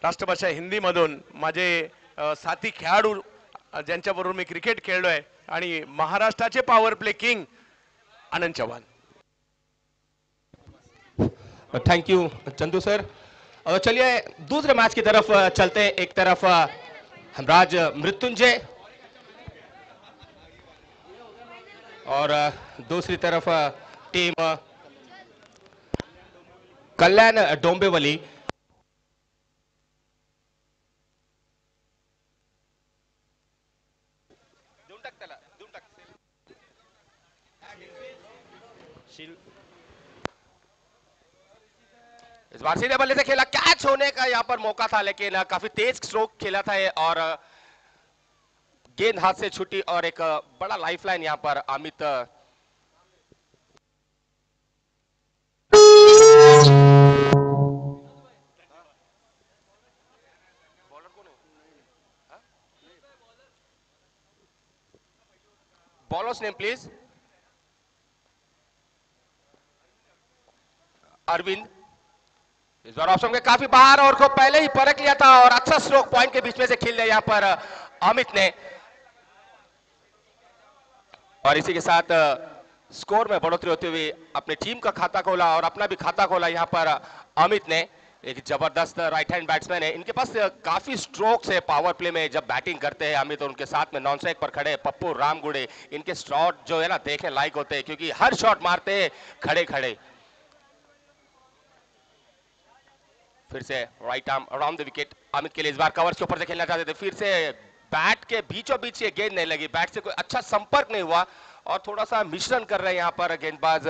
राष्ट्रभाषा हिंदीमधून माझे साथी खेळाडू ज्यांच्याबरोबर मी क्रिकेट खेळलोय आणि महाराष्ट्राचे power play king Anand Chavan. Thank you Chandu sir. चलिए दूसरे मैच की तरफ चलते हैं. एक तरफ हमराज मृत्युंजय और दूसरी तरफ टीम कल्याण डोंबिवली. इस बार सीधे बल्ले से खेला, कैच होने का यहां पर मौका था लेकिन काफी तेज स्ट्रोक खेला था ये और गेंद हाथ से छूटी और एक बड़ा लाइफलाइन यहां पर Amit bowlers name please. Arvind इस बार ऑप्शन के काफी बाहर और को पहले ही परख लिया था और अच्छा स्ट्रोक पॉइंट के बीच में से खेल लिया यहां पर अमित ने और इसी के साथ स्कोर में बढ़ोतरी होते हुए अपनी टीम का खाता खोला और अपना भी खाता खोला यहां पर अमित ने. एक जबरदस्त राइट हैंड बैट्समैन है, इनके पास काफी स्ट्रोक्स है पावर प्ले में जब बैटिंग करते हैं अमित. और उनके साथ में नॉन स्ट्राइक पर खड़े पप्पू रामगुड़े, इनके शॉट जो है ना देखने लायक होते हैं क्योंकि हर शॉट मारते हैं खड़े खड़े. फिर से right arm around the wicket Amit के लिए. इस बार कवर्स के ऊपर से खेलना चाहते थे, फिर से बैट के बीचों बीच ये गेंद नहीं लगी, बैट से कोई अच्छा संपर्क नहीं हुआ और थोड़ा सा मिश्रण कर रहे हैं यहां पर गेंदबाज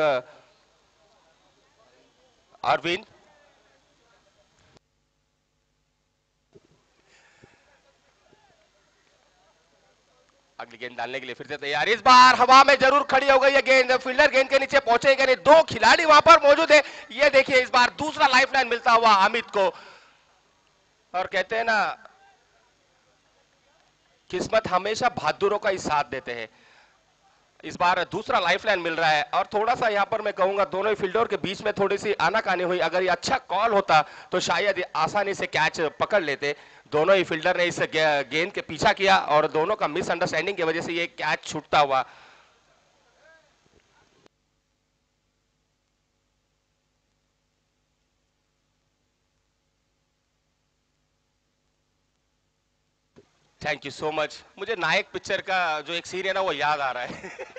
अरविंद. अगली गेंद डालने के लिए फिर से तैयार. इस बार हवा में जरूर खड़ी हो गई है गेंद, फील्डर गेंद के नीचे पहुंचेगा नहीं, दो खिलाड़ी वहां पर मौजूद है. ये देखिए इस बार दूसरा लाइफलाइन मिलता हुआ अमित को. और कहते हैं ना किस्मत हमेशा बहादुरों का ही साथ देते हैं. इस बार दूसरा लाइफलाइन मिल रहा है और थोड़ा सा यहां पर मैं कहूंगा दोनों ही फील्डर के बीच में थोड़ी सी आनाकानी हुई. अगर ये अच्छा कॉल होता तो शायद आसानी से कैच पकड़ लेते. दोनों ही फील्डर ने इस गेंद के पीछा किया और दोनों का मिसअंडरस्टैंडिंग की वजह से ये कैच छूटता हुआ. Thank you so much. मुझे नायक पिक्चर का जो एक सीन है ना वो याद आ रहा है.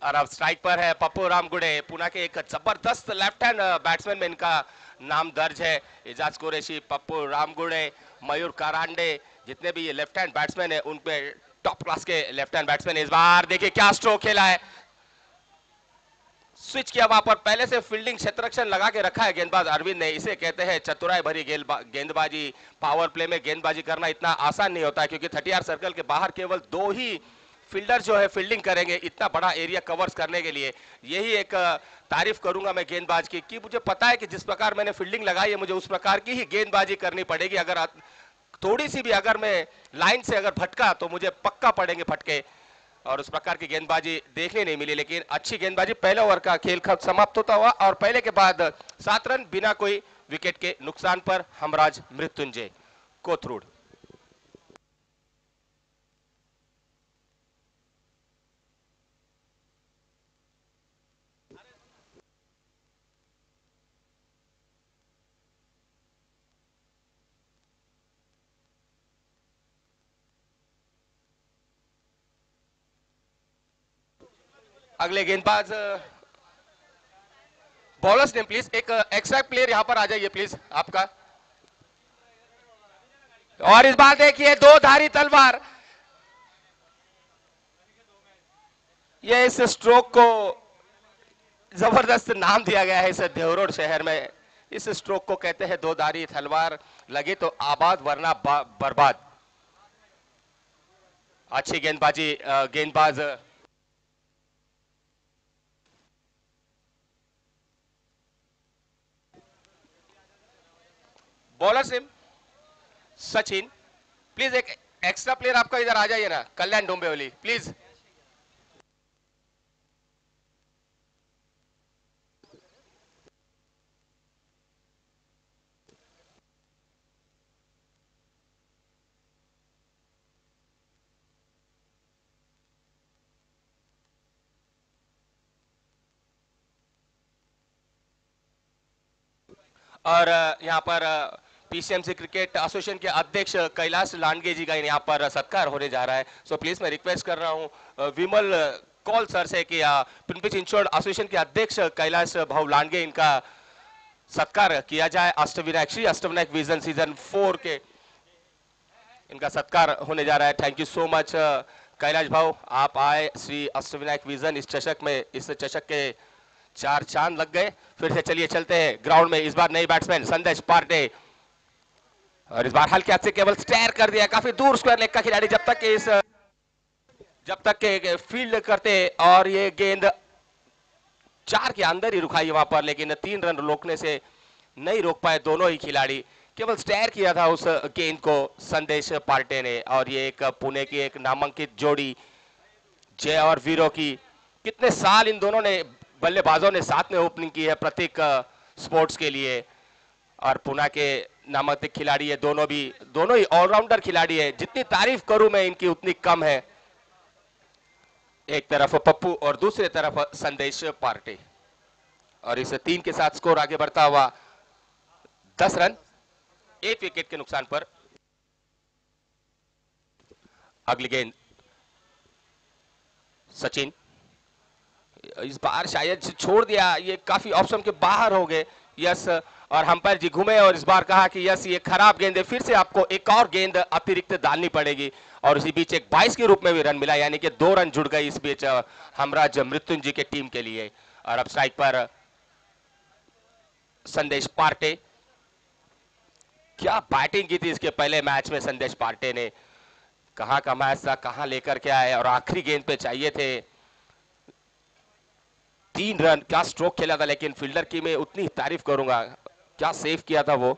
और अब स्ट्राइक पर है पप्पू रामगुड़े, पुणे के एक जबरदस्त लेफ्ट हैंड बैट्समैन में इनका नाम दर्ज है. एजाज कुरैशी, पप्पू रामगुड़े, मयूर करांडे, जितने भी ये लेफ्ट हैंड बैट्समैन है उनपे टॉप क्लास के लेफ्ट हैंड बैट्समैन. इस बार देखिए क्या स्ट्रोक खेला है, स्विच किया वहां पर, पहले से फील्डिंग क्षेत्ररक्षण लगा के रखा है गेंदबाज अरविंद ने. इसे कहते हैं चतुराई भरी गेंदबाजी. पावर प्ले में गेंदबाजी करना इतना आसान नहीं होता है क्योंकि 30 सर्कल के बाहर केवल दो ही फील्डर जो है फील्डिंग करेंगे इतना बड़ा एरिया कवर्स करने के लिए. यही एक तारीफ करूंगा मैं गेंदबाज की कि मुझे पता है कि जिस प्रकार मैंने फील्डिंग लगाई है मुझे उस प्रकार की ही गेंदबाजी करनी पड़ेगी. अगर थोड़ी सी भी अगर मैं लाइन से अगर भटका तो मुझे पक्का पड़ेंगे फटके और उस प्रकार की गेंदबाजी देखने नहीं मिली. लेकिन अच्छी गेंदबाजी. पहले ओवर का खेल समाप्त होता हुआ और पहले के बाद 7 रन बिना कोई विकेट के नुकसान पर हमराज मृत्युंजय कोथरूड. अगले गेंदबाज बॉलर्स नेम प्लीज. एक एक्स्ट्रा प्लेयर यहां पर आ जाइए प्लीज आपका. और इस बार देखिए दो धारी तलवार. ये इस स्ट्रोक को जबरदस्त नाम दिया गया है इस देवरोड शहर में. इस स्ट्रोक को कहते हैं दो धारी तलवार. लगे तो आबाद वरना बर्बाद. अच्छी गेंदबाजी गेंदबाज बॉलर सिम सचिन. प्लीज एक एक्स्ट्रा प्लेयर आपका इधर आ जाइए ना, कल्याण डोंबिवली प्लीज. और यहाँ पर पीसीएमसी क्रिकेट एसोसिएशन के अध्यक्ष कैलाश लांडगे जी का यहाँ पर सत्कार होने जा रहा है। सो प्लीज मैं रिक्वेस्ट कर रहा हूँ विमल कौल सर से कि पिंपिच इंश्योर्ड एसोसिएशन के अध्यक्ष कैलाश भाऊ लांडगे इनका सत्कार किया जाए। अष्टविनायक श्री अष्टविनायक विजन सीजन 4 के इनका सत्कार होने जा रहा है। Thank you so much Kailash भाऊ, आप आए श्री अष्टविनायक विजन इस चषक में, इस चषक के 4 चांद लग गए। फिर से चलिए चलते हैं ग्राउंड में। इस बार नई बैट्समैन संदेश पार्टे, और इस बार हल्के हाथ से केवल स्टेयर कर दिया, काफी दूर स्क्वायर लेग का खिलाड़ी जब तक के फील्ड करते और ये गेंद 4 के अंदर ही रुकाई वहां पर, लेकिन 3 रन रोकने से नहीं रोक पाए दोनों ही खिलाड़ी। केवल स्टेयर किया था उस गेंद को संदेश पार्टे ने। और ये एक पुणे की एक नामांकित जोड़ी जय और वीरो की, कितने साल इन दोनों ने बल्लेबाजों ने साथ में ओपनिंग की है प्रतीक स्पोर्ट्स के लिए। और पुणे के नामांकित खिलाड़ी है दोनों ही ऑलराउंडर खिलाड़ी है। जितनी तारीफ करूं मैं इनकी उतनी कम है। एक तरफ पप्पू और दूसरी तरफ संदेश पार्टे, और इस 3 के साथ स्कोर आगे बढ़ता हुआ 10 रन 1 विकेट के नुकसान पर। अगली गेंद सचिन, इस बार शायद छोड़ दिया, ये काफी ऑप्शन के बाहर हो गए। यस, और अंपायर जी घूमे और इस बार कहा कि यस ये खराब गेंद है, फिर से आपको एक और गेंद अतिरिक्त डालनी पड़ेगी। और इसी बीच एक 22 के रूप में भी रन मिला, यानी कि 2 रन जुड़ गए इस बीच हमराज मृत्युंजय के टीम के लिए। और अब स्ट्राइक पर संदेश पार्टे। क्या बैटिंग की थी इसके पहले मैच में संदेश पार्टे ने, कहां का मैच था, कहां लेकर के आए, और आखिरी गेंद पे चाहिए थे 3 रन। क्या स्ट्रोक खेला था, लेकिन फील्डर की मैं उतनी तारीफ करूंगा, क्या सेव किया था वो।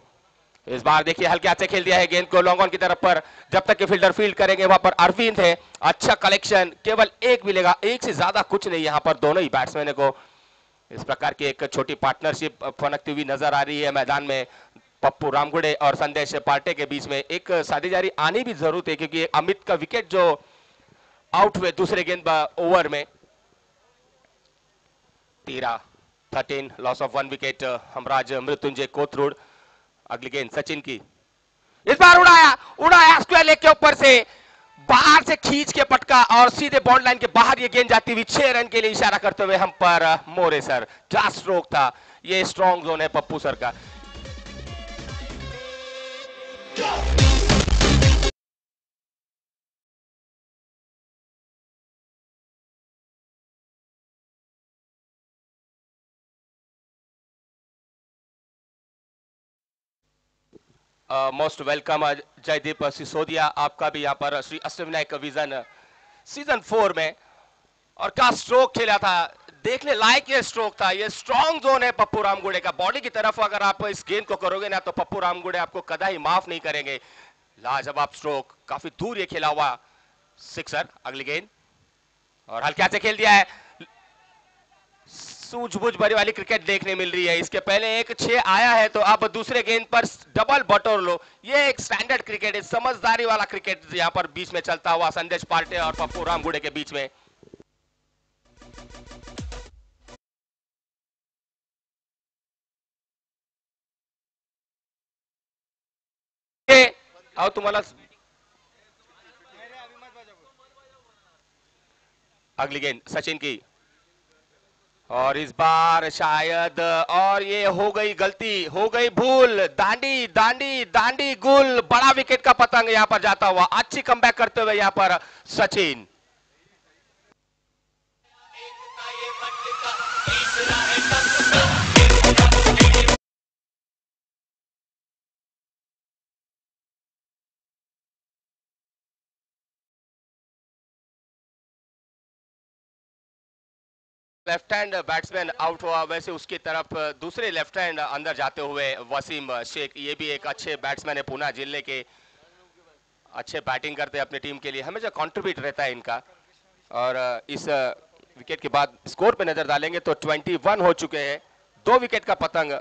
इस बार देखिए हल्के हाथ से खेल दिया है गेंद को लॉन्ग ऑन की तरफ पर, जब तक कि फील्डर फील्ड करेंगे वहां पर अरविंद है। अच्छा कलेक्शन, केवल एक मिलेगा, एक से ज्यादा कुछ नहीं यहां पर दोनों ही बैट्समैन को। इस प्रकार की एक छोटी पार्टनरशिप फनकती हुई नजर आ रही है मैदान में। पप्पू रामगुड़े और संदेश पार्टे के बीच में एक साझेदारी आनी भी जरूरत है, क्योंकि अमित का विकेट जो आउट हुए दूसरे गेंद ओवर में। 13 loss of 1 wicket Hamraj Mrityunjay Kothrud. अगली गेंद सचिन की, इस बार उड़ाया स्क्वायर लेग के ऊपर से, बाहर से खींच के पटका और सीधे बॉन्ड लाइन के बाहर ये गेंद जाती हुई 6 रन के लिए इशारा करते हुए हम पर मोरे सर। क्या स्ट्रोक था, ये स्ट्रॉन्ग जोन है पप्पू सर का। मोस्ट वेलकम जयदीप सिसोदिया, आपका भी यहाँ पर श्री अष्टविनायक विजन सीजन 4 में। और क्या स्ट्रोक खेला था, देखने लायक ये स्ट्रोक था। ये स्ट्रॉन्ग जोन है पप्पू रामगुड़े का, बॉडी की तरफ अगर आप इस गेंद को करोगे ना तो पप्पू रामगुड़े आपको कदाई माफ नहीं करेंगे। लाजवाब स्ट्रोक, काफी दूर ये खेला हुआ सिक्सर। अगली गेंद और हल्के हाथ से खेल दिया है, सूझबूझ भरी वाली क्रिकेट देखने मिल रही है। इसके पहले एक 6 आया है, तो अब दूसरे गेंद पर डबल बटोर लो। ये एक स्टैंडर्ड क्रिकेट है, समझदारी वाला क्रिकेट यहाँ पर बीच में चलता हुआ संदेश पार्टे और पप्पू रामगुड़े के बीच में। आओ तुम्हारा अगली गेंद सचिन की, और इस बार शायद, और ये हो गई गलती, हो गई भूल, दांडी दांडी दांडी गुल, बड़ा विकेट का पतंग यहां पर जाता हुआ। अच्छी कमबैक करते हुए यहां पर Sachin. Left hand batsman out हुआ, वैसे उसकी तरफ दूसरे लेफ्ट हैंड अंदर जाते हुए वसीम शेख, ये भी एक अच्छे बैट्समैन है पुणे जिले के, अच्छे बैटिंग करते हैं अपनी टीम के लिए, हमेशा कंट्रीब्यूट रहता है इनका। और इस विकेट के बाद स्कोर पे नजर डालेंगे तो 21 हो चुके हैं। 2 विकेट का पतंग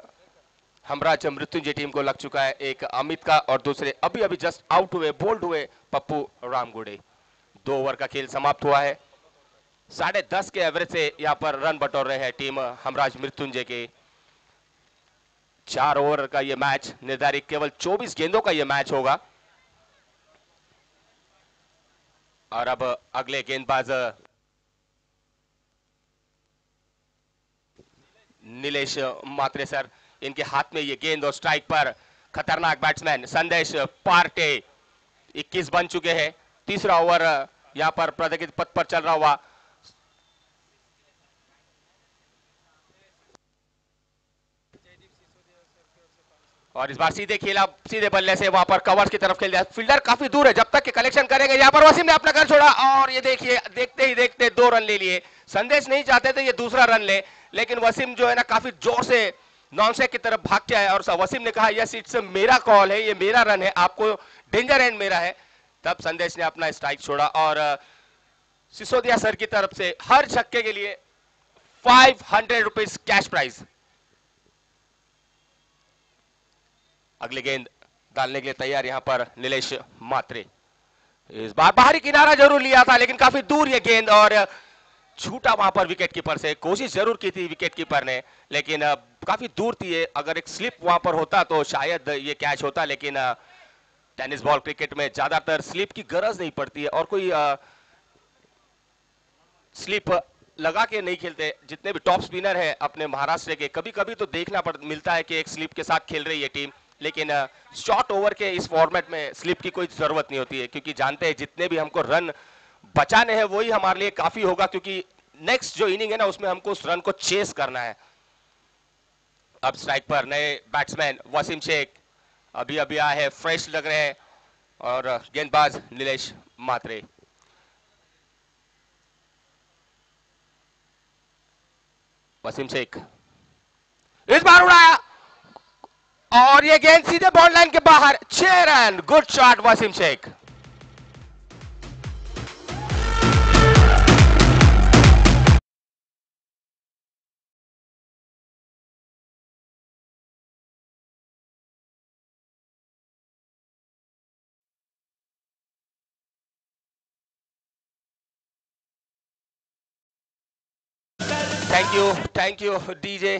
हमराज मृत्युंजय टीम को लग चुका है, एक अमित का और दूसरे अभी अभी जस्ट आउट हुए बोल्ड हुए पप्पू रामगुड़े। 2 ओवर का खेल समाप्त हुआ है। 10.5 के एवरेज से यहाँ पर रन बटोर रहे हैं टीम हमराज मृत्युंजय के। 4 ओवर का ये मैच निर्धारित, केवल 24 गेंदों का ये मैच होगा। और अब अगले गेंदबाज नीलेश मात्रे सर, इनके हाथ में ये गेंद और स्ट्राइक पर खतरनाक बैट्समैन संदेश पार्टे 21 बन चुके हैं। तीसरा ओवर यहां पर प्रगति पथ पर चल रहा हुआ। और इस बार सीधे खेला, सीधे बल्ले से वहां पर कवर्स की तरफ खेल दिया। फील्डर काफी दूर है, जब तक कि कलेक्शन करेंगे। यहां पर वसीम ने अपना घर छोड़ा और ये देखिए, देखते ही देखते 2 रन ले लिए। संदेश नहीं चाहते थे ये दूसरा रन ले, लेकिन वसीम जो है ना काफी जोर से नॉन स्ट्राइक की तरफ भाग के आया और वसीम ने कहा यस इट्स मेरा कॉल है, ये मेरा रन है, आपको डेंजर एंड मेरा है। तब संदेश ने अपना स्ट्राइक छोड़ा और सिसोदिया सर की तरफ से हर छक्के के लिए 500 रुपीज कैश प्राइज। अगली गेंद डालने के लिए तैयार यहां पर नीलेश मात्रे। इस बार बाहरी किनारा जरूर लिया था, लेकिन काफी दूर ये गेंद और छूटा वहां पर विकेट कीपर से। कोशिश जरूर की थी विकेट कीपर ने, लेकिन काफी दूर थी ये। अगर एक स्लिप वहां पर होता तो शायद ये कैच होता, लेकिन टेनिस बॉल क्रिकेट में ज्यादातर स्लिप की गरज नहीं पड़ती है और कोई स्लिप लगा के नहीं खेलते। जितने भी टॉप स्पिनर है अपने महाराष्ट्र के, कभी कभी तो देखना मिलता है कि एक स्लिप के साथ खेल रही है टीम, लेकिन शॉर्ट ओवर के इस फॉर्मेट में स्लिप की कोई जरूरत नहीं होती है, क्योंकि जानते हैं जितने भी हमको रन बचाने हैं वही हमारे लिए काफी होगा, क्योंकि नेक्स्ट जो इनिंग है ना उसमें हमको उस रन को चेस करना है। अब स्ट्राइक पर नए बैट्समैन वसीम शेख अभी अभी आए हैं, फ्रेश लग रहे हैं। और गेंदबाज नीलेश मात्रे। वसीम शेख इस बार उड़ाया और ये गेंद सीधे बॉल लाइन के बाहर। 6 run, good shot Wasim Shaikh. Thank you DJ.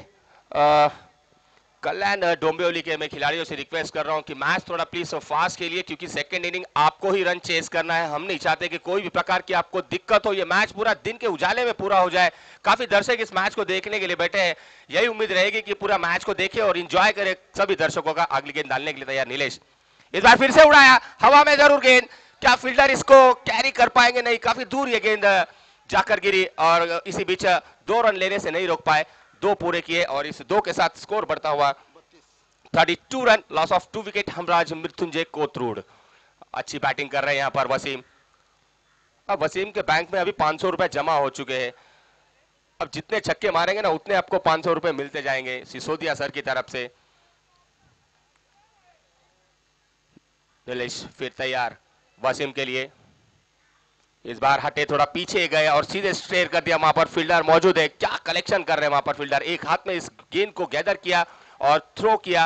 Kalyan Dombivli के मैं खिलाड़ियों से रिक्वेस्ट कर रहा हूं कि मैच थोड़ा प्लीज फास्ट खेलिए, क्योंकि सेकंड इनिंग आपको ही रन चेस करना है। हम नहीं चाहते कि कोई भी प्रकार की आपको दिक्कत हो। ये मैच पूरा दिन के उजाले में पूरा हो जाए। काफी दर्शक इस मैच को देखने के लिए बैठे हैं, यही उम्मीद रहेगी कि पूरा मैच को देखें और इंजॉय करें सभी दर्शकों का। अगली गेंद डालने के लिए तैयार नीलेश। इस बार फिर से उड़ाया, हवा में जरूर गेंद। क्या फील्डर इसको कैरी कर पाएंगे? नहीं, काफी दूर ये गेंद जाकर गिरी और इसी बीच 2 रन लेने से नहीं रोक पाए। 2 पूरे किए और इस 2 के साथ स्कोर बढ़ता हुआ 32 run, loss of 2 wicket Hamraj Mrityunjay Kothrud. अच्छी बैटिंग कर रहे हैं यहां पर वसीम। अब वसीम के बैंक में अभी 500 रुपए जमा हो चुके हैं। अब जितने छक्के मारेंगे ना उतने आपको 500 रुपए मिलते जाएंगे सिसोदिया सर की तरफ से। नीलेश फिर तैयार वसीम के लिए। इस बार हटे, थोड़ा पीछे गए और सीधे स्ट्रेट कर दिया। वहां पर फील्डर मौजूद है, क्या कलेक्शन कर रहे हैं वहां पर फील्डर। एक हाथ में इस गेंद को गैदर किया और थ्रो किया,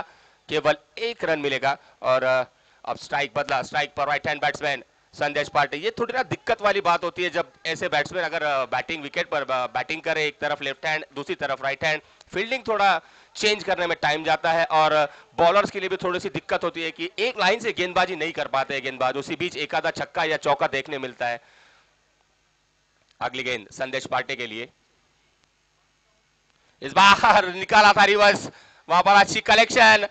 केवल 1 रन मिलेगा। और अब स्ट्राइक बदला, स्ट्राइक पर राइट हैंड बैट्समैन संदेश पार्टी। ये थोड़ी ना दिक्कत वाली बात होती है जब ऐसे बैट्समैन अगर बैटिंग विकेट पर बैटिंग करे, एक तरफ लेफ्ट हैंड दूसरी तरफ राइट हैंड, फील्डिंग थोड़ा चेंज करने में टाइम जाता है और बॉलर्स के लिए भी थोड़ी सी दिक्कत होती है कि एक लाइन से गेंदबाजी नहीं कर पाते गेंदबाज, उसी बीच एक आधा छक्का या चौका देखने मिलता है। अगली गेंद संदेश पार्टे के लिए। इस बार निकाला था रिवर्स, वहां पर अच्छी कलेक्शन,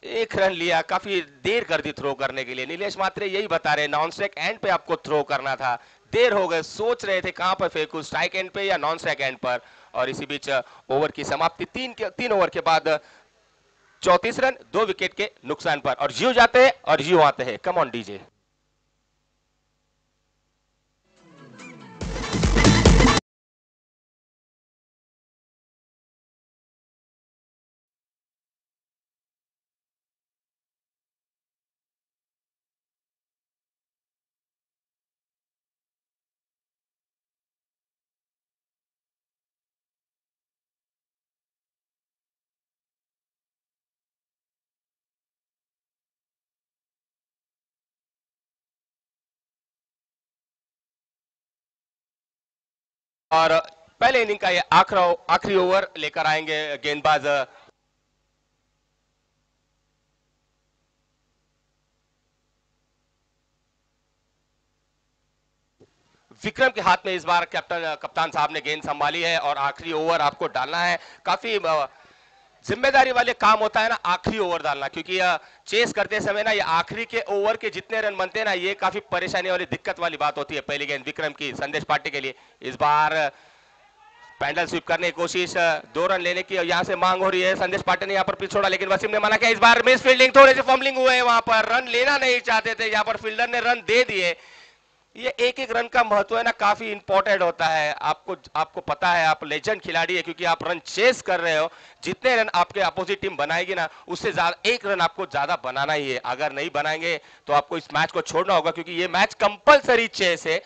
1 रन लिया। काफी देर कर दी थ्रो करने के लिए। नीलेश मात्रे यही बता रहे, नॉन स्ट्राइक एंड पे आपको थ्रो करना था, देर हो गए, सोच रहे थे कहां पर फेंकूं, स्ट्राइक एंड पे या नॉन स्ट्राइक एंड पर। और इसी बीच ओवर की समाप्ति 3 ओवर के बाद 34 रन 2 विकेट के नुकसान पर। और यूं जाते हैं और यूं आते हैं। कम ऑन डीजे। और पहले इनिंग का ये आखिरी ओवर लेकर आएंगे गेंदबाज विक्रम के हाथ में इस बार कप्तान साहब ने गेंद संभाली है और आखिरी ओवर आपको डालना है। काफी जिम्मेदारी वाले काम होता है ना आखिरी ओवर डालना, क्योंकि चेस करते समय ना ये आखिरी के ओवर के जितने रन बनते हैं ना, ये काफी परेशानी वाली दिक्कत वाली बात होती है। पहली गेंद विक्रम की संदेश पाटिल के लिए, इस बार पैंडल स्वीप करने की कोशिश, 2 रन लेने की यहाँ से मांग हो रही है। संदेश पाटिल ने यहाँ पर पिच छोड़ा, लेकिन वसीम ने मना किया। इस बार मिस फील्डिंग, थोड़े से फंबलिंग हुए, वहां पर रन लेना नहीं चाहते थे, यहाँ पर फील्डर ने रन दे दिए। ये एक एक रन का महत्व है ना, काफी इंपॉर्टेंट होता है। आपको पता है, आप लेजेंड खिलाड़ी है, क्योंकि आप रन चेस कर रहे हो। जितने रन आपके अपोजिट टीम बनाएगी ना, उससे ज्यादा 1 रन आपको ज्यादा बनाना ही है। अगर नहीं बनाएंगे तो आपको इस मैच को छोड़ना होगा, क्योंकि ये मैच कंपलसरी चेस है।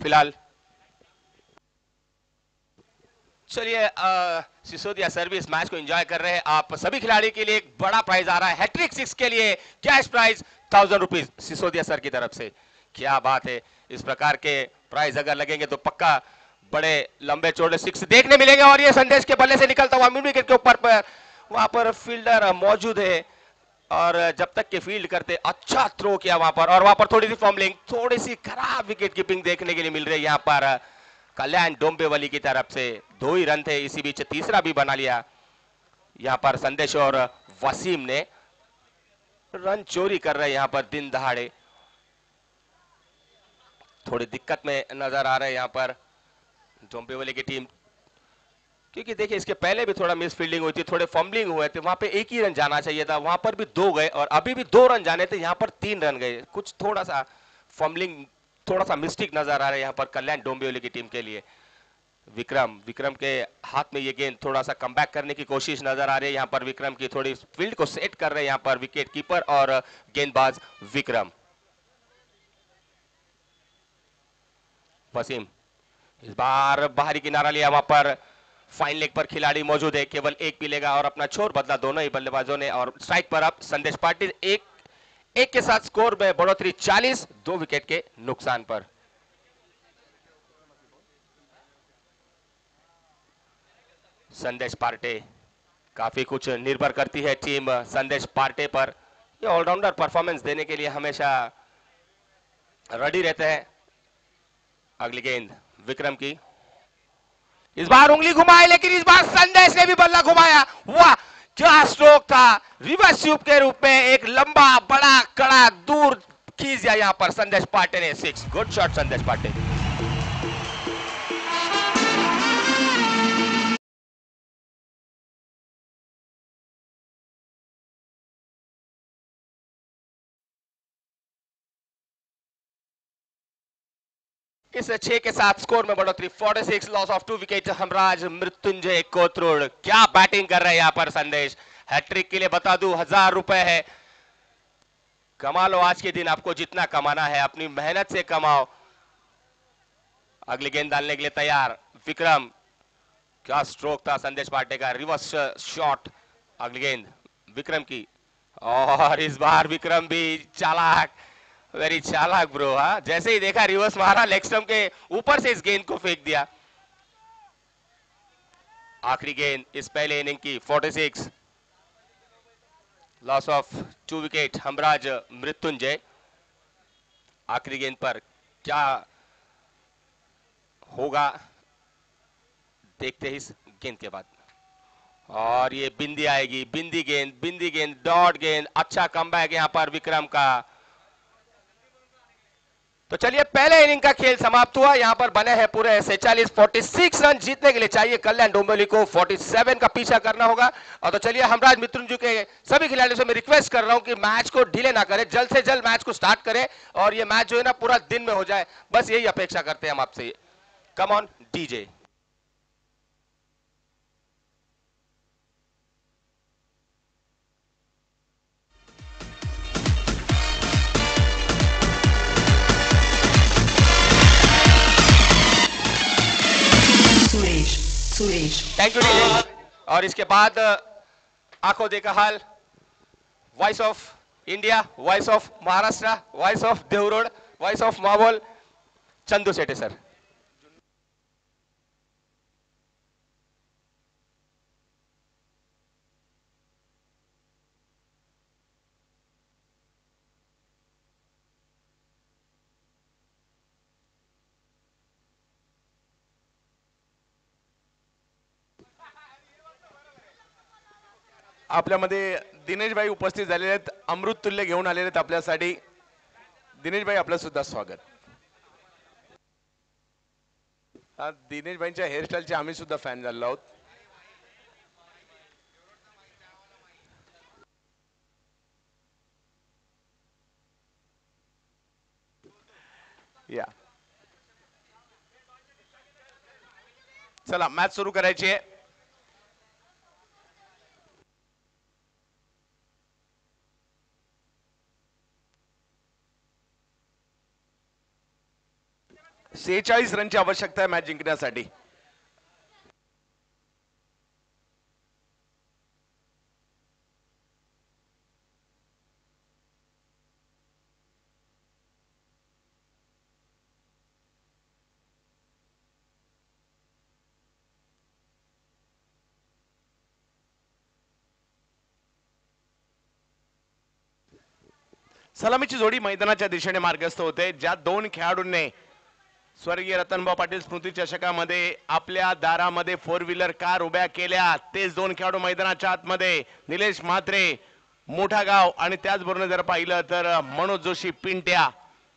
फिलहाल चलिए, सिसोदिया सर भी इस मैच को एंजॉय कर रहे हैं। आप सभी खिलाड़ी के लिए एक बड़ा प्राइज आ रहा है, हैट्रिक 6 के लिए cash prize 1000 rupees Sisodia sir की तरफ से। क्या बात है, इस प्रकार के प्राइज अगर लगेंगे तो पक्का बड़े लंबे चौड़े 6 देखने मिलेंगे। और ये संदेश के बल्ले से निकलता हुआ मिड विकेट के ऊपर पर वहां पर फील्डर मौजूद है, और जब तक के फील्ड करते अच्छा थ्रो किया वहां पर, और वहां पर थोड़ी सी फॉर्मलिंग, थोड़ी सी खराब विकेट कीपिंग देखने के लिए मिल रही है यहाँ पर कल्याण डोंबिवली की तरफ से। 2 ही रन थे, इसी बीच तीसरा भी बना लिया यहाँ पर संदेश और वसीम ने। रन चोरी कर रहे हैं यहाँ पर दिन दहाड़े, थोड़ी दिक्कत में नजर आ रहे हैं यहाँ पर डोंबिवली की टीम, क्योंकि देखिए इसके पहले भी थोड़ा मिस फील्डिंग हुई थी, थोड़े फंबलिंग हुए थे। वहां पे 1 ही रन जाना चाहिए था, वहां पर भी 2 गए, और अभी भी 2 रन जाने थे, यहाँ पर 3 रन गए। कुछ थोड़ा सा फंबलिंग, थोड़ा सा मिस्टेक नजर आ रहा है यहाँ पर कल्याण डोंबिवली की टीम के लिए। विक्रम के हाथ में ये गेंद, थोड़ा सा कमबैक करने की कोशिश नजर आ रही है यहाँ पर विक्रम की। थोड़ी फील्ड को सेट कर रहे हैं यहाँ पर विकेट कीपर और गेंदबाज विक्रम। वसीम इस बार बाहरी किनारा लिया, वहां पर फाइन लेग पर खिलाड़ी मौजूद है, केवल एक भी लेगा, और अपना छोर बदला दोनों ही बल्लेबाजों ने। और स्ट्राइक पर अब संदेश पाटिल, एक के साथ स्कोर में बढ़ोतरी 40, 2 विकेट के नुकसान पर। संदेश पार्टे, काफी कुछ निर्भर करती है टीम संदेश पार्टे पर। ये ऑलराउंडर परफॉर्मेंस देने के लिए हमेशा रेडी रहते हैं। अगली गेंद विक्रम की, इस बार उंगली घुमाई, लेकिन इस बार संदेश ने भी बल्ला घुमाया। वाह, क्या स्ट्रोक था, रिवर्स स्वीप के रूप में एक लंबा बड़ा कड़ा दूर खींच दिया यहाँ पर संदेश पांडे ने। 6, गुड शॉट संदेश पांडे। इस 6 के साथ स्कोर में बढ़ोतरी 46, loss of 2 wicket Hamraj Mrityunjay Kothrud. क्या बैटिंग कर रहे हैं यहाँ पर संदेश। हैट्रिक के लिए बता दूं 1000 रुपए है, कमा लो आज के दिन, आपको जितना कमाना है अपनी मेहनत से कमाओ। अगली गेंद डालने के लिए तैयार विक्रम, क्या स्ट्रोक था संदेश पांडे का, रिवर्स शॉट। अगली गेंद विक्रम की, और इस बार विक्रम भी चालाक, वेरी चालाक ब्रो। हाँ, जैसे ही देखा रिवर्स मारा, लेग स्टंप के ऊपर से इस गेंद को फेंक दिया। आखिरी गेंद इस पहले इनिंग की 46, loss of 2 wicket Hamraj Mrityunjay. आखिरी गेंद पर क्या होगा देखते ही इस गेंद के बाद। और ये बिंदी आएगी, बिंदी गेंद, डॉट गेंद। अच्छा कमबैक यहाँ पर विक्रम का। तो चलिए, पहले इनिंग का खेल समाप्त हुआ। यहां पर बने हैं पूरे 46 रन। जीतने के लिए चाहिए कल्याण डोंबिवली को 47 का पीछा करना होगा। और तो चलिए, हमराज मृत्युंजय के सभी खिलाड़ियों से मैं रिक्वेस्ट कर रहा हूं कि मैच को डिले ना करें, जल्द से जल्द मैच को स्टार्ट करें, और ये मैच जो है ना पूरा दिन में हो जाए, बस यही अपेक्षा करते हैं हम आपसे। Come on DJ. Suresh Suresh thank you DJ. और इसके बाद आंखों देखा हाल, voice of India, voice of Maharashtra, voice of Devrod, voice of Mavol, Chandu Sethe sir. आपल्यामध्ये दिनेशभाई उपस्थित झालेले आहेत, अमृत तुल्य घेऊन आलेले आहेत आपल्यासाठी. दिनेशभाई आपलं सुद्धा स्वागत. दिनेशभाईंच्या हेअरस्टाईलचे आम्ही सुद्धा फॅन झालेलो आहोत. या चला मॅच सुरू करायची आहे. सेहेचाळीस रनची आवश्यकता आहे मॅच जिंकण्यासाठी. सलामीची जोडी मैदानाच्या दिशेने मार्गस्थ होते. ज्या दोन खेळाडूंनी स्वर्गीय रतनभाऊ पाटील स्मृती चषकामध्ये आपल्या दारामध्ये फोर व्हीलर कार उभ्या केल्या, तेच दोन खेळाडू मैदानाच्या आतमध्ये निलेश म्हात्रे मोठा गाव आणि त्याचबरोबर जर पाहिलं तर मनोज जोशी पिंट्या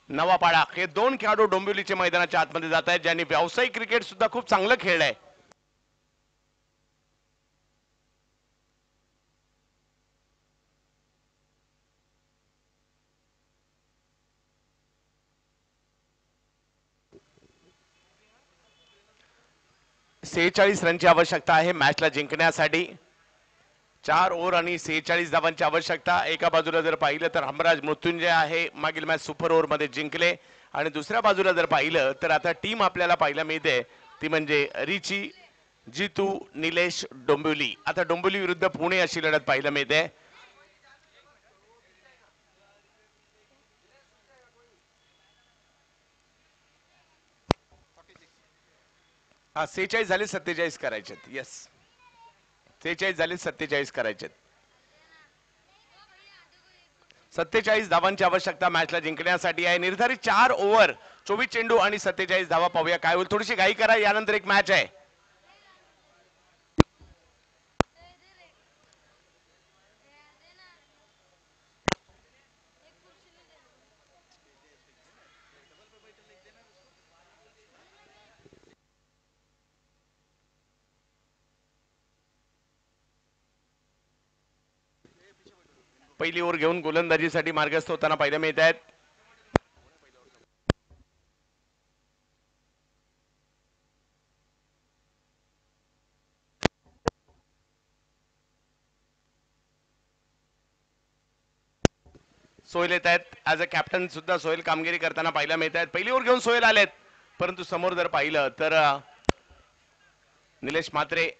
नवापाडा, हे दोन खेळाडू डोंबिवलीच्या मैदानाच्या आतमध्ये जात आहेत, ज्यांनी व्यावसायिक क्रिकेट सुद्धा खूप चांगलं खेळलंय. सेहेचाळीस रनची आवश्यकता आहे मॅचला जिंकण्यासाठी. 4 ओव्हर आणि 46 धावांची आवश्यकता. एका बाजूला जर पाहिलं तर हमराज मृत्युंजय आहे, मागील मॅच सुपर ओव्हर मध्ये जिंकले. आणि दुसऱ्या बाजूला जर पाहिलं तर आता टीम आपल्याला पाहायला मिळते ती म्हणजे रिची, जितू, निलेश, डोंबिवली. आता डोंबिवली विरुद्ध पुणे अशी लढत पाहायला मिळते. हा 46 झाले, 47 करायचे. येस 46 झाले, 47 करायचे. 47 धावांची आवश्यकता मॅचला जिंकण्यासाठी आहे. निर्धारित 4 ओव्हर 24 चेंडू आणि 47 धावा. पाहूया काय होईल. थोडीशी घाई करा, यानंतर एक मॅच आहे. पहिली ओव्हर घेऊन गोलंदाजीसाठी मार्गस्थ होताना पाहायला मिळत आहेत. सोहेल येत आहेत. ऍज अ कॅप्टन सुद्धा सोहेल कामगिरी करताना पाहायला मिळत आहेत. पहिली ओव्हर घेऊन सोहेल आलेत, परंतु समोर जर पाहिलं तर निलेश म्हात्रे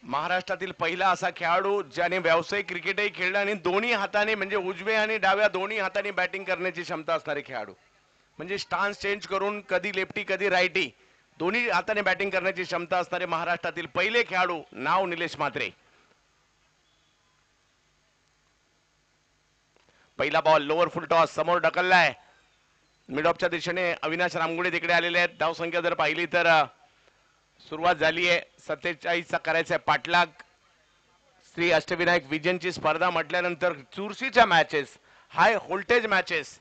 महाराष्ट्रातील पहिला असा खेळाडू ज्याने व्यावसायिक क्रिकेटही खेळलं आणि दोन्ही हाताने म्हणजे उजवे आणि डाव्या दोन्ही हाताने बॅटिंग करण्याची क्षमता असणारे खेळाडू. म्हणजे स्टान्स चेंज करून कधी लेफ्टी कधी राईटी दोन्ही हाताने बॅटिंग करण्याची क्षमता असणारे महाराष्ट्रातील पहिले खेळाडू नाव निलेश म्हात्रे. पहिला बॉल लोअर फुल टॉस समोर ढकललाय. मिड ऑफच्या दिशेने अविनाश रामगुडे तिकडे आलेले आहेत. धावसंख्या जर पाहिली तर सुरुवात झाली आहे. 47चा करायचा आहे पाठलाग. श्री अष्टविनायक विजनची स्पर्धा म्हटल्यानंतर चुरशीच्या मॅचेस, हाय व्होल्टेज मॅचेस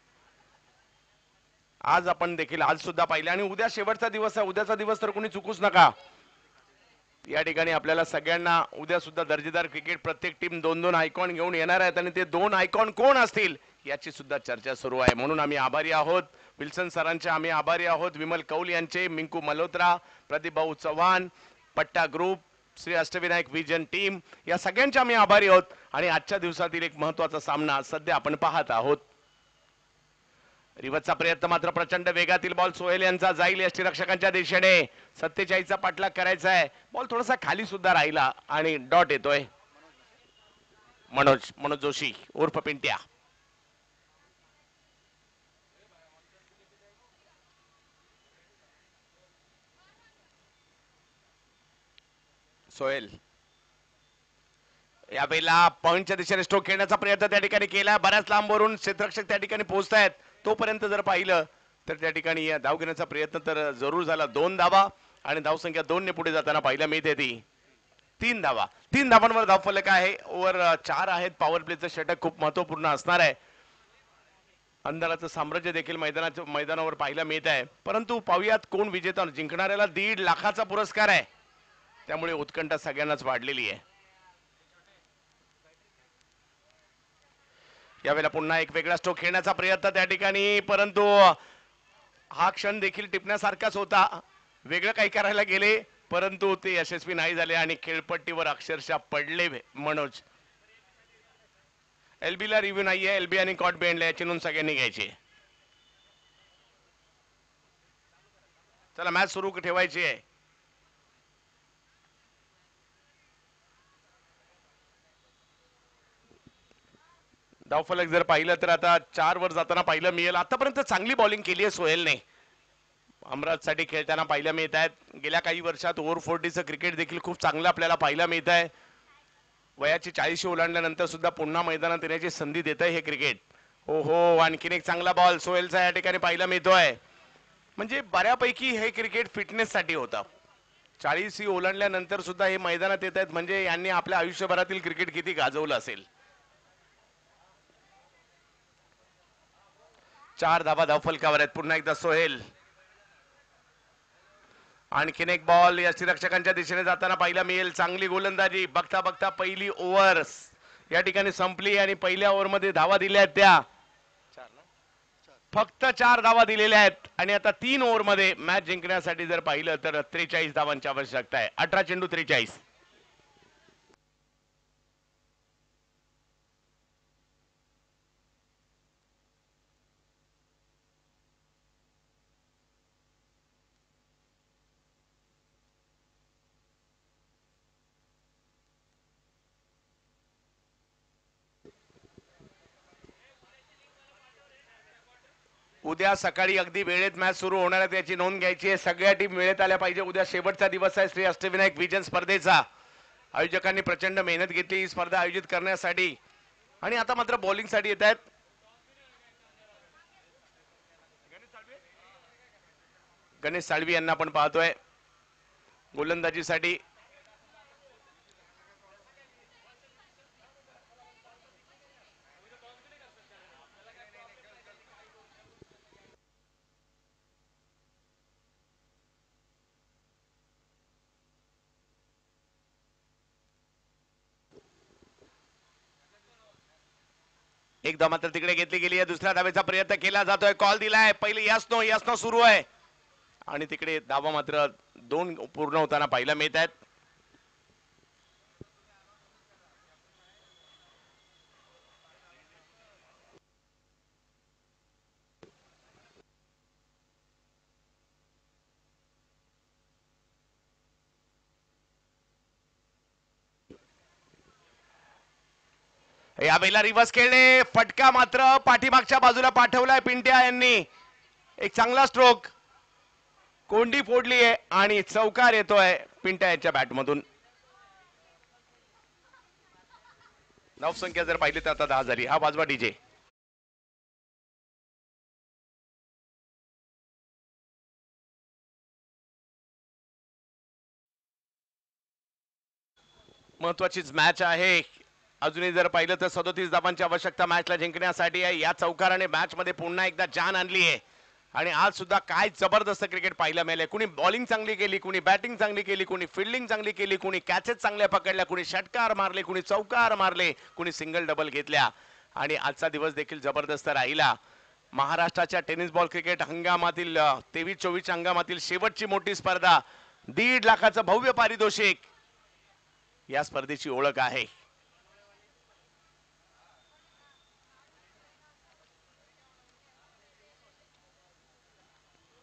आज आपण देखील आज सुद्धा पाहिले आणि उद्या शेवटचा दिवस आहे. उद्याचा दिवस तर कोणी चुकूच नका. या ठिकाणी आपल्याला सगळ्यांना उद्या सुद्धा दर्जेदार क्रिकेट प्रत्येक टीम 2-2 आयकॉन घेऊन येणार आहेत आणि ते 2 आयकॉन कोण असतील याची सुद्धा चर्चा सुरू आहे. म्हणून आम्ही आभारी आहोत विल्सन सरांचे, आम्ही आभारी आहोत विमल कौल यांचे, मिंकू मल्होत्रा, प्रदीप भाऊ चव्हाण, पट्टा group, Shri Ashtavinayak vision team, या सगळ्यांचे आम्ही आभारी आहोत. आणि आजच्या दिवसातील एक महत्वाचा सामना सध्या आपण पाहत आहोत. रिवतचा प्रयत्न मात्र प्रचंड वेगातील बॉल सोहेल यांचा जाईल यष्टीरक्षकांच्या दिशेने. 47चा पाठलाग करायचा आहे. बॉल थोडासा खाली सुद्धा राहिला आणि डॉट येतोय. मनोज जोशी उर्फ पिंट्या. सोहेल यावेळेला पॉइंटच्या दिशेने स्ट्रोक खेळण्याचा प्रयत्न त्या ठिकाणी केला. बऱ्याच लांबवरून क्षेत्ररक्षक त्या ठिकाणी पोहोचतायत. तोपर्यंत जर पाहिलं तर त्या ठिकाणी या धाव घेण्याचा प्रयत्न तर जरूर झाला. 2 धावा आणि धावसंख्या 2 ने पुढे जाताना पाहायला मिळते ती. तीन धावांवर धावफलक आहे. ओव्हर 4 आहेत. पॉवर प्लेचं षटक खूप महत्वपूर्ण असणार आहे. अंधाराचं साम्राज्य देखील मैदानावर पाहायला मिळत आहे. परंतु पाहुयात कोण विजेता. जिंकणाऱ्याला 1.5 लाखाचा पुरस्कार आहे, त्यामुळे उत्कंठा सगळ्यांनाच वाढलेली आहे. यावेळेला पुन्हा एक वेगळा स्ट्रोक खेळण्याचा प्रयत्न त्या ठिकाणी, परंतु हा क्षण देखील टिपण्यासारखाच होता. वेगळं काही करायला गेले परंतु ते यशस्वी नाही झाले आणि खेळपट्टीवर अक्षरशः पडले मनोज. एलबी ला रिव्ह्यू नाहीये. एलबी आणि कॉट बेंडला याची नोंद सगळ्यांनी घ्यायची. चला मॅच सुरू ठेवायची आहे. धावफलक जर पाहिलं तर आता 4 वर जाताना पाहिलं मिळेल. आतापर्यंत चांगली बॉलिंग केली आहे सोहेलने. अमरावतीसाठी खेळताना पाहायला मिळत आहेत. गेल्या काही वर्षात ओव्हर 40चं क्रिकेट देखील खूप चांगलं आपल्याला पाहायला मिळत आहे. वयाची 40 ओलांडल्यानंतर सुद्धा पुन्हा मैदानात येण्याची संधी देत आहे हे क्रिकेट. हो हो, आणखीन एक चांगला बॉल सोहेलचा या ठिकाणी पाहायला मिळतोय. म्हणजे बऱ्यापैकी हे क्रिकेट फिटनेस साठी होतं. 40 ओलांडल्यानंतर सुद्धा हे मैदानात येत आहेत, म्हणजे यांनी आपल्या आयुष्यभरातील क्रिकेट किती गाजवलं असेल. 4 धावा धावफलकावर आहेत. पुन्हा एकदा सोहेल. आणखीन एक बॉल यष्टीरक्षकांच्या दिशेने जाताना पाहायला मिळेल. चांगली गोलंदाजी. बघता बघता पहिली ओव्हर या ठिकाणी संपली आणि पहिल्या ओव्हर मध्ये धावा दिल्या आहेत त्या फक्त 4 धावा दिलेल्या आहेत आणि आता 3 ओव्हर मध्ये मॅच जिंकण्यासाठी जर पाहिलं तर 43 धावांची आवश्यकता आहे. 18 चेंडू 43. उद्या सकाळी अगदी वेळेत मॅच सुरू होणार आहे, त्याची नोंद घ्यायची आहे. सगळ्या टीम वेळेत आल्या पाहिजे. उद्या शेवटचा दिवस आहे श्री अष्टविनायक विजन स्पर्धेचा. आयोजकांनी प्रचंड मेहनत घेतली ही स्पर्धा आयोजित करण्यासाठी आणि आता मात्र बॉलिंग साठी येत आहेत. गणेश साळवी यांना आपण पाहतोय गोलंदाजीसाठी. एकदा मात्र तिकडे घेतली गेली आहे. दुसऱ्या धावेचा प्रयत्न केला जातोय. कॉल दिलाय. पहिले यस नो सुरू आहे आणि तिकडे धावा मात्र 2 पूर्ण होताना पाहायला मिळत आहेत. यावेळेला रिव्हर्स खेळणे. फटका मात्र पाठीमागच्या बाजूला पाठवलाय पिंट्या यांनी. एक चांगला स्ट्रोक. कोंडी फोडली आहे आणि चौकार येतोय पिंट्या यांच्या बॅटमधून. धावसंख्या जर पाहिली तर आता 10 झाली. हा वाजवा डीजे. महत्वाचीच मॅच आहे. अजूनही जर पाहिलं तर 37 धावांची आवश्यकता मॅचला जिंकण्यासाठी आहे. या चौकाराने मॅच मध्ये पुन्हा एकदा जान आणली आहे आणि आज सुद्धा काय जबरदस्त क्रिकेट पाहायला मिळाले. कुणी बॉलिंग चांगली केली, कुणी बॅटिंग चांगली केली, कुणी फिल्डिंग चांगली केली, कुणी कॅचेस चांगल्या पकडल्या, कुणी षटकार मारले, कुणी चौकार मारले, कुणी सिंगल डबल घेतल्या आणि आजचा दिवस देखील जबरदस्त राहिला. महाराष्ट्राच्या टेनिस बॉल क्रिकेट हंगामातील 23-24 हंगामातील शेवटची मोठी स्पर्धा. 1.5 लाखाचं भव्य पारितोषिक या स्पर्धेची ओळख आहे.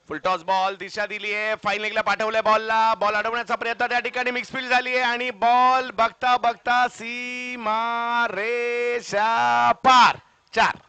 फुलटॉस बॉल दिशा दिली आहे. फाईन लेगला पाठवलंय बॉलला. बॉल अडवण्याचा प्रयत्न त्या ठिकाणी मिक्सफील्ड झाली आहे आणि बॉल बघता बघता सीमा रेषा पार. 4.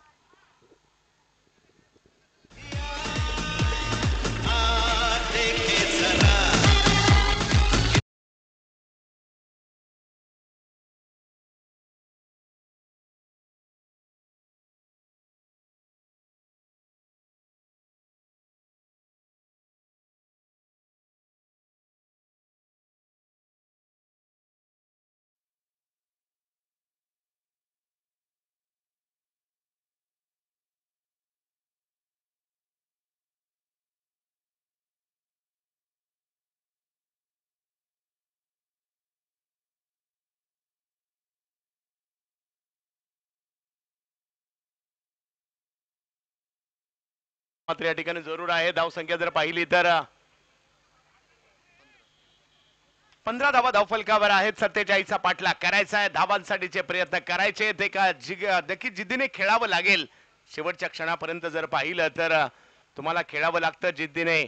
मात्र या ठिकाणी जरूर आहे. धावसंख्या जर पाहिली तर 15 धावा धावफलकावर आहेत. 47चा पाठलाग करायचा आहे. धावांसाठीचे प्रयत्न करायचे ते का देखील जिद्दीने खेळावं लागेल. शेवटच्या क्षणापर्यंत जर पाहिलं तर तुम्हाला खेळावं लागतं जिद्दीने.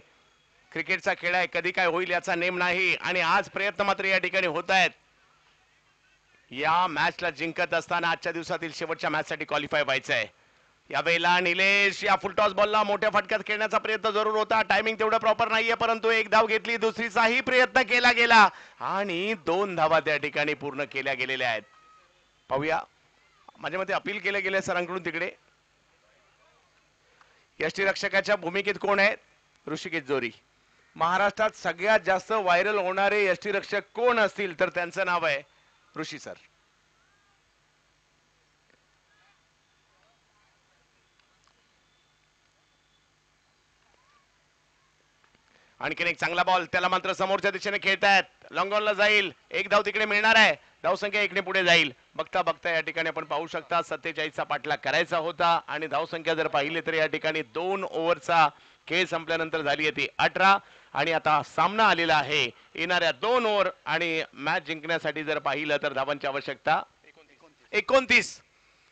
क्रिकेटचा खेळ आहे, कधी काय होईल याचा नेम नाही आणि आज प्रयत्न मात्र या ठिकाणी होत आहेत. या मॅचला जिंकत असताना आजच्या दिवसातील शेवटच्या मॅचसाठी क्वालिफाय व्हायचं आहे. यावेळेला निलेश या फुलटॉस बॉलला मोठ्या फटक्यात खेळण्याचा प्रयत्न जरूर होता. टायमिंग तेवढं प्रॉपर नाहीये, परंतु एक धाव घेतली, दुसरीचाही प्रयत्न केला गेला आणि 2 धावा त्या ठिकाणी पूर्ण केल्या गेलेल्या आहेत. पाहूया, माझ्या मते अपील केले गेले सरांकडून तिकडे. यष्टीरक्षकाच्या भूमिकेत कोण आहेत? ऋषिकेश जोरी. महाराष्ट्रात सगळ्यात जास्त व्हायरल होणारे यष्टीरक्षक कोण असतील तर त्यांचं नाव आहे ऋषी सर. आणखीन एक चांगला बॉल, त्याला मात्र समोरच्या दिशेने खेळतायत. लॉंग ऑनला जाईल, एक धाव तिकडे मिळणार आहे. धावसंख्या 1 ने पुढे जाईल. बघता बघता या ठिकाणी आपण पाहू शकता 47चा पाठलाग करायचा होता आणि धावसंख्या जर पाहिली तर या ठिकाणी 2 ओव्हरचा खेळ संपल्यानंतर झाली आहे ती 18 आणि आता सामना आलेला आहे येणाऱ्या 2 ओव्हर आणि मॅच जिंकण्यासाठी जर पाहिलं तर धावांची आवश्यकता 29.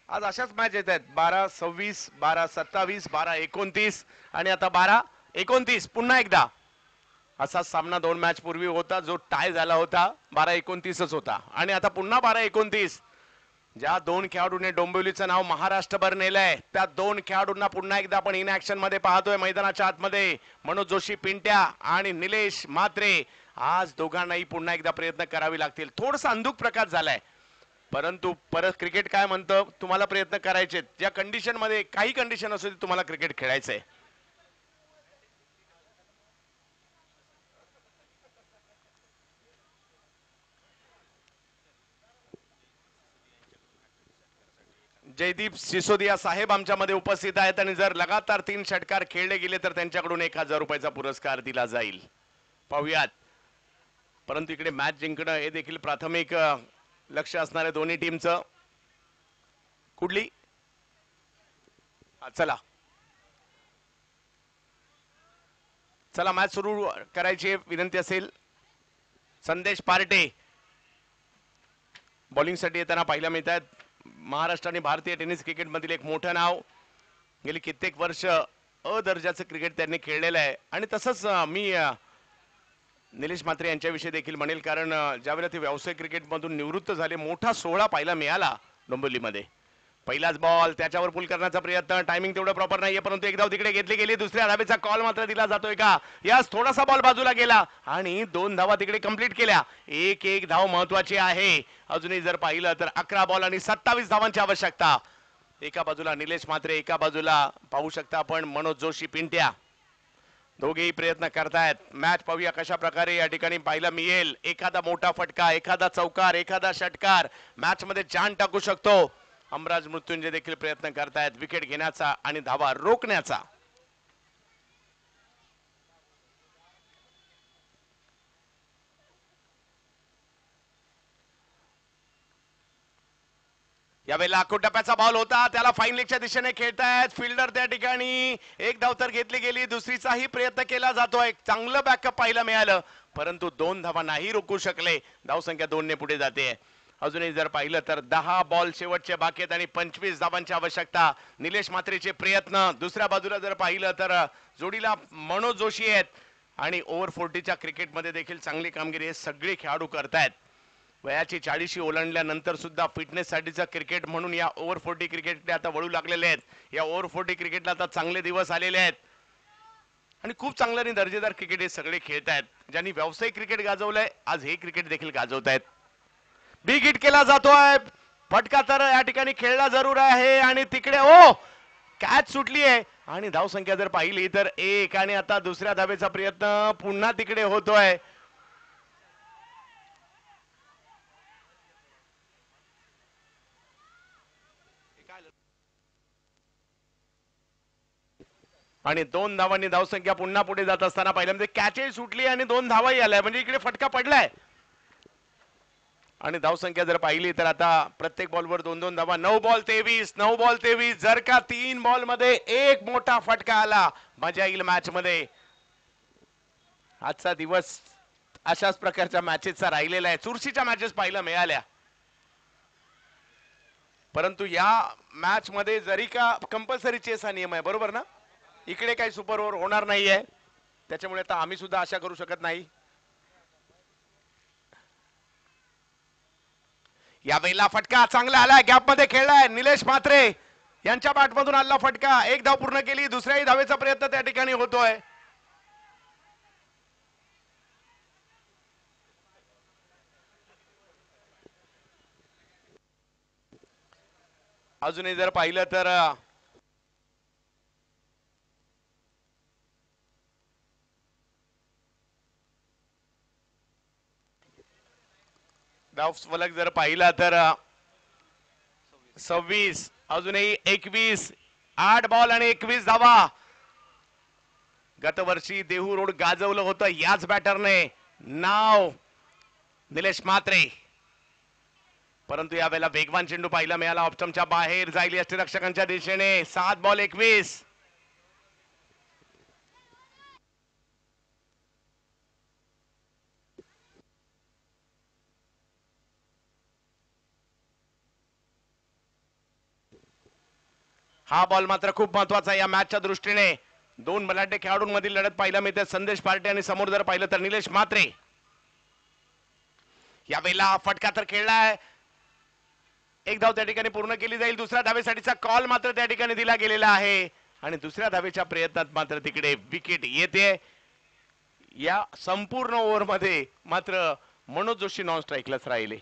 आज अशाच मॅच येत आहेत 12-26, 12-27, 12-29 आणि आता 12-29. पुन्हा एकदा असा सामना 2 मॅच पूर्वी होता जो टाय झाला होता, 12-29च होता आणि आता पुन्हा 12-29. ज्या 2 खेळाडूंनी डोंबिवलीचं नाव महाराष्ट्रभर नेलंय त्या 2 खेळाडूंना पुन्हा एकदा आपण इन ऍक्शन मध्ये पाहतोय मैदानाच्या आतमध्ये. मनोज जोशी पिंट्या आणि निलेश म्हात्रे. आज दोघांनाही पुन्हा एकदा प्रयत्न करावे लागतील. थोडासा अंधुक प्रकार झालाय, परंतु परत क्रिकेट काय म्हणतं, तुम्हाला प्रयत्न करायचे. ज्या कंडिशन मध्ये काही कंडिशन असू दे तुम्हाला क्रिकेट खेळायचंय. जयदीप सिसोदिया साहेब आमच्यामध्ये उपस्थित आहेत आणि जर लगातार 3 षटकार खेळले गेले तर त्यांच्याकडून 1000 रुपयाचा पुरस्कार दिला जाईल. पाहूयात, परंतु इकडे मॅच जिंकणं हे देखील प्राथमिक लक्ष असणारे दोन्ही टीमचं. कुठली चला चला मॅच सुरू करायची विनंती असेल. संदेश पार्टे बॉलिंग साठी येताना पाहायला मिळत आहेत. महाराष्ट्र आणि भारतीय टेनिस क्रिकेट मधील एक मोठं नाव. गेली कित्येक वर्ष अ दर्जाचं क्रिकेट त्यांनी खेळलेलं आहे आणि तसंच मी निलेश म्हात्रे यांच्याविषयी देखील म्हणेल, कारण ज्यावेळेला ते व्यावसायिक क्रिकेटमधून निवृत्त झाले मोठा सोहळा पाहायला मिळाला डोंबिवलीमध्ये. पहिलाच बॉल, त्याच्यावर पुल करण्याचा प्रयत्न, टायमिंग तेवढं प्रॉपर नाहीये, परंतु एक धाव तिकडे घेतली गेली. दुसऱ्या धावेचा कॉल मात्र दिला जातोय का? यास थोडासा बॉल बाजूला गेला आणि 2 धावा तिकडे कंप्लीट केल्या. एक धाव महत्वाची आहे. अजूनही जर पाहिलं तर 11 बॉल आणि 27 धावांची आवश्यकता. एका बाजूला निलेश म्हात्रे, एका बाजूला पाहू शकता आपण मनोज जोशी पिंट्या. दोघेही प्रयत्न करतायत. मॅच पाहूया कशा प्रकारे या ठिकाणी पाहायला मिळेल. एखादा मोठा फटका, एखादा चौकार, एखादा षटकार मॅच मध्ये जान टाकू शकतो. अमराज मृत्युंजय देखील प्रयत्न करतायत विकेट घेण्याचा आणि धावा रोखण्याचा. यावेळेला टप्प्याचा बॉल होता, त्याला फाईन लेगच्या दिशेने खेळतायत फिल्डर त्या ठिकाणी. एक धाव तर घेतली गेली, दुसरीचाही प्रयत्न केला जातोय. चांगलं बॅकअप पाहायला मिळालं, परंतु 2 धावा नाही रोखू शकले. धावसंख्या 2 ने पुढे जाते. अजूनही जर पाहिलं तर 10 बॉल शेवटचे बाकी आहेत आणि 25 धावांची आवश्यकता. निलेश म्हात्रेचे प्रयत्न. दुसऱ्या बाजूला जर पाहिलं तर जोडीला मनोज जोशी आहेत आणि ओव्हर 40च्या क्रिकेटमध्ये देखील चांगली कामगिरी हे सगळे खेळाडू करतायत. वयाची 40 ओलांडल्यानंतर सुद्धा फिटनेस साठीचं क्रिकेट म्हणून या ओव्हर 40 क्रिकेटला आता वळू लागलेले आहेत. या ओव्हर 40 क्रिकेटला आता चांगले दिवस आलेले आहेत आणि खूप चांगलं आणि दर्जेदार क्रिकेट हे सगळे खेळतायत. ज्यांनी व्यावसायिक क्रिकेट गाजवलंय आज हे क्रिकेट देखील गाजवतायत. बिग हिट केला जातोय. फटका तर या ठिकाणी खेळला जरूर आहे आणि तिकडे कॅच सुटली आहे आणि धावसंख्या जर पाहिली तर 1 आणि आता दुसऱ्या धावेचा प्रयत्न पुन्हा तिकडे होतोय. आणि 2 धावांनी धावसंख्या पुन्हा पुढे जात असताना पाहिलं म्हणजे कॅचही सुटली आणि 2 धावाही आल्या म्हणजे इकडे फटका पडलाय आणि धावसंख्या जर पाहिली तर आता प्रत्येक बॉलवर 2-2 धावा. 9 बॉल 23. जर का 3 बॉल मध्ये एक मोठा फटका आला मजा येईल मॅच मध्ये. आजचा दिवस अशाच प्रकारच्या मॅचेसचा राहिलेला आहे. चुरशीच्या मॅचेस पाहायला मिळाल्या, परंतु या मॅच मध्ये जरी का कंपल्सरी चेस हा नियम आहे, बरोबर ना, इकडे काही सुपर ओव्हर होणार नाहीये, त्याच्यामुळे आता आम्ही सुद्धा आशा करू शकत नाही. या वेळेला फटका चांगला आलाय, गॅप मध्ये खेळलाय निलेश म्हात्रे यांच्या बॅटमधून आला फटका. एक धाव पूर्ण केली, दुसऱ्याही धावेचा प्रयत्न त्या ठिकाणी होतोय. अजूनही जर पाहिलं तर धाव फलक जर पाहिला तर 26, अजूनही 21. 8 बॉल आणि 21 धावा. गतवर्षी देहू रोड गाजवलं होतं याच बॅटरने, नाव निलेश म्हात्रे. परंतु यावेळेला वेगवान चेंडू पाहायला मिळाला, ऑप्शनच्या बाहेर जाईल यष्टीरक्षकांच्या दिशेने. 7 बॉल 21. हा बॉल मात्र खूप महत्वाचा या मॅचच्या दृष्टीने. दोन बलाढ्य खेळाडूंमधील लढत पाहायला मिळते. संदेश पार्टे आणि समोर जर पाहिलं तर निलेश म्हात्रे. यावेळेला फटका तर खेळलाय, एक धाव त्या ठिकाणी पूर्ण केली जाईल. दुसऱ्या धावेसाठीचा कॉल मात्र त्या ठिकाणी दिला गेलेला आहे आणि दुसऱ्या धावेच्या प्रयत्नात मात्र तिकडे विकेट येते. या संपूर्ण ओव्हर मध्ये मात्र मनोज जोशी नॉन स्ट्राईकलाच राहिले,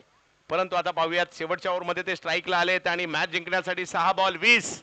परंतु आता पाहूयात शेवटच्या ओव्हर मध्ये ते स्ट्राईकला आलेत आणि मॅच जिंकण्यासाठी 6 बॉल 20.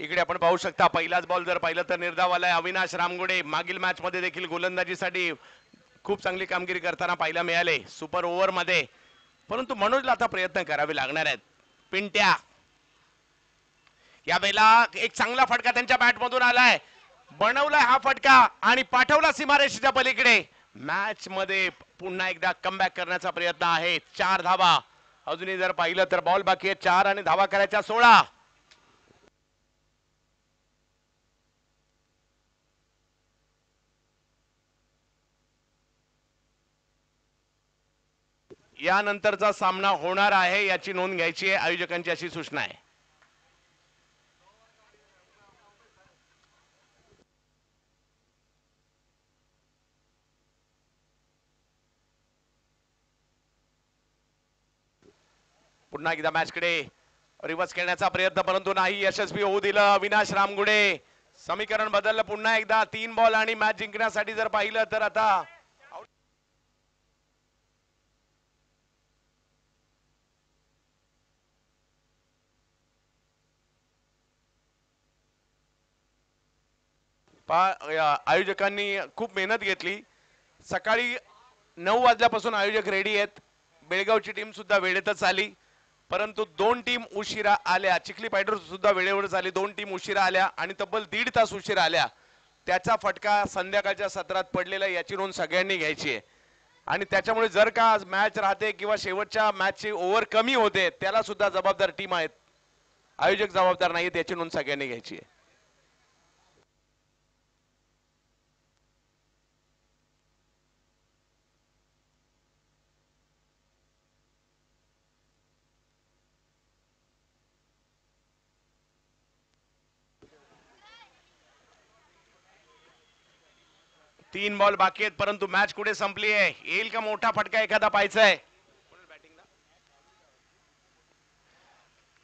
इकडे आपण पाहू शकता पहिलाच बॉल जर पाहिलं तर निर्धावाला अविनाश रामगुडे. मागील मॅच मध्ये देखील गोलंदाजीसाठी खूप चांगली कामगिरी करताना पाहायला मिळाले सुपर ओव्हर मध्ये, परंतु मनोजला आता प्रयत्न करावे लागणार आहेत. पिंट्या, यावेळेला एक चांगला फटका त्यांच्या बॅटमधून आलाय, बनवलाय हा फटका आणि पाठवला सीमारेषेच्या पलीकडे. मॅच मध्ये पुन्हा एकदा कमबॅक करण्याचा प्रयत्न आहे. 4 धावा अजूनही जर पाहिलं तर बॉल बाकी आहे 4 आणि धावा करायच्या 16. यानंतरचा सामना होणार आहे याची नोंद घ्यायची आहे, आयोजकांची अशी सूचना आहे. पुन्हा एकदा मॅच कडे रिव्हर्स खेळण्याचा प्रयत्न, परंतु नाही यशस्वी होऊ दिलं अविनाश रामगुडे. समीकरण बदललं पुन्हा एकदा. 3 बॉल आणि मॅच जिंकण्यासाठी जर पाहिलं तर आता आयोजकांनी खूप मेहनत घेतली. सकाळी 9 वाजल्यापासून आयोजक रेडी आहेत. बेळगावची टीम सुद्धा वेळेतच आली, परंतु 2 टीम उशिरा आल्या. चिखली फायटर्स सुद्धा वेळेवर झाली, 2 टीम उशिरा आल्या आणि तब्बल 1.5 तास उशिरा आल्या. त्याचा फटका संध्याकाळच्या सत्रात पडलेला याची नोंद सगळ्यांनी घ्यायची आहे. आणि त्याच्यामुळे जर का आज मॅच राहते किंवा शेवटच्या मॅचची ओव्हर कमी होते त्याला सुद्धा जबाबदार टीम आहेत, आयोजक जबाबदार नाहीत, याची नोंद सगळ्यांनी घ्यायची आहे. तीन बॉल बाकी आहेत परंतु मॅच कुठे संपली आहे. येईल का मोठा फटका एखादा पाहायचा आहे.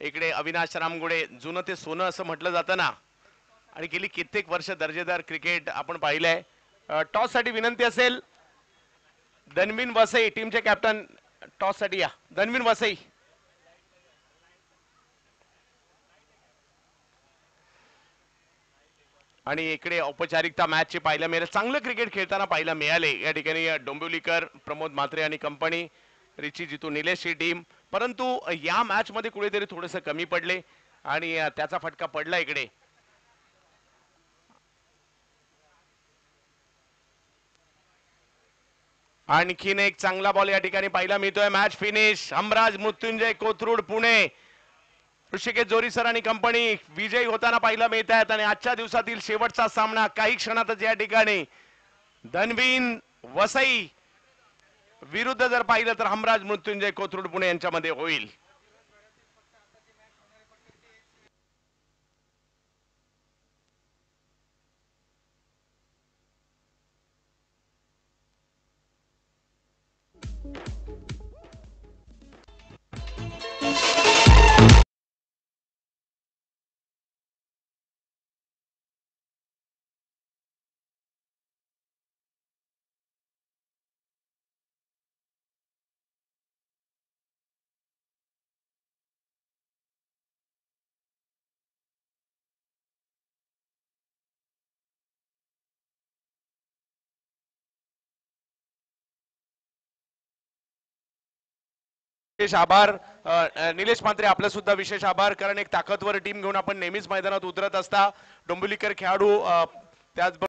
इकडे अविनाश रामगुडे, जुनं ते सोनं असं म्हटलं जातं ना, आणि गेली कित्येक वर्ष दर्जेदार क्रिकेट आपण पाहिलंय. टॉस साठी विनंती असेल, धनवीन वसई टीमचे कॅप्टन टॉस साठी या. धनवीन वसई. आणि इकडे औपचारिकता मॅचची पाहायला मिळेल. चांगलं क्रिकेट खेळताना पाहायला मिळाले या ठिकाणी डोंबिवलीकर, प्रमोद म्हात्रे आणि कंपनी, रिची जितू निलेश ही टीम. परंतु या मॅच मध्ये कुठेतरी थोडेसे कमी पडले आणि त्याचा फटका पडला इकडे. आणखीन एक चांगला बॉल या ठिकाणी पाहायला मिळतोय. Match finish. हमराज मृत्युंजय कोथरूड पुणे, ऋषिकेश जोरीसर आणि कंपनी विजयी होताना पाहायला मिळत आहेत. आणि आजच्या दिवसातील शेवटचा सामना काही क्षणातच या ठिकाणी धनवीन वसई विरुद्ध जर पाहिलं तर हमराज मृत्युंजय कोथरूड पुणे यांच्यामध्ये होईल. विशेष आभार निलेश म्हात्रे, आपलं सुद्धा विशेष आभार, कारण एक ताकदवर टीम घेऊन आपण नेहमीच मैदानात उतरत असता. डोंबिवलीकर खेळाडू त्याच